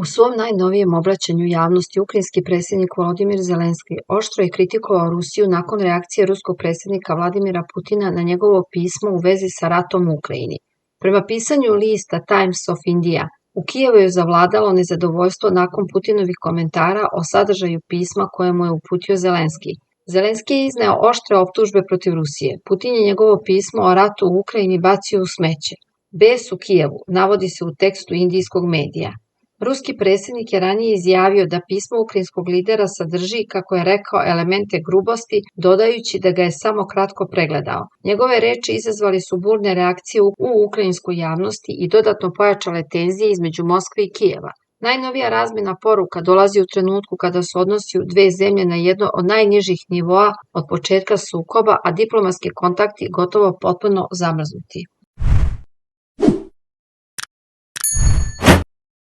U svom najnovijem obraćanju javnosti ukrajinski predsjednik Volodimir Zelenski oštro je kritikovao Rusiju nakon reakcije ruskog predsjednika Vladimira Putina na njegovo pismo u vezi sa ratom u Ukrajini. Prema pisanju lista Times of India, u Kijevu je zavladalo nezadovoljstvo nakon Putinovih komentara o sadržaju pisma koje mu je uputio Zelenski. Zelenski je izneo oštre optužbe protiv Rusije. Putin je njegovo pismo o ratu u Ukrajini bacio u smeće. Bes u Kijevu, navodi se u tekstu indijskog medija. Ruski predsjednik je ranije izjavio da pismo ukrajinskog lidera sadrži, kako je rekao, elemente grubosti, dodajući da ga je samo kratko pregledao. Njegove reči izazvali su burne reakcije u ukrajinskoj javnosti i dodatno pojačale tenzije između Moskve i Kijeva. Najnovija razmjena poruka dolazi u trenutku kada su odnosi u dve zemlje na jedno od najnižih nivoa od početka sukoba, a diplomatski kontakti gotovo potpuno zamrznuti.